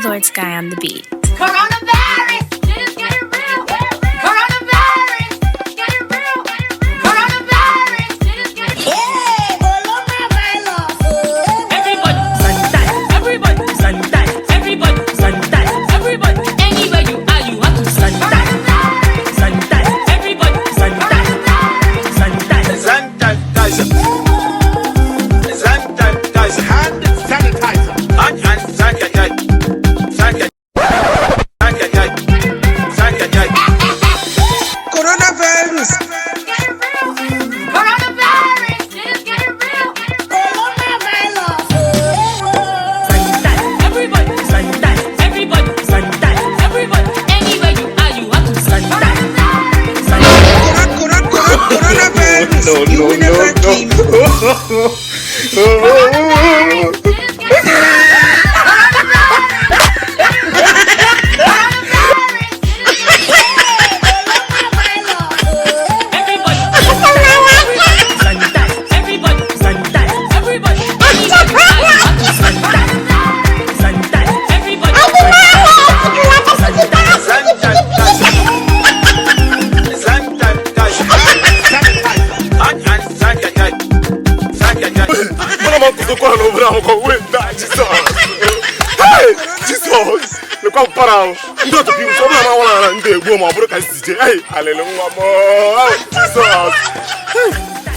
Lord Sky on the beat. Coronavirus, just get it real. Coronavirus, get it real. Coronavirus, just get it real. Everybody sanitize. Everybody sanitize. Everybody sanitize. Everybody. Anywhere you are, you have to sanitize. Sanitize. Everybody sanitize. Sanitize. Sanitizer. Sanitizer. Hand sanitizer. Hand sanitizer. Coronavirus. Get it real. Coronavirus, just get it real. Sanitize. Everybody sanitize. Everybody sanitize. Everybody. Anywhere you are, you have to sanitize. Sanitize. Coronavirus. You will never keep. Look how proud. Not the people so I want to go more. Hey, hallelujah. Jesus.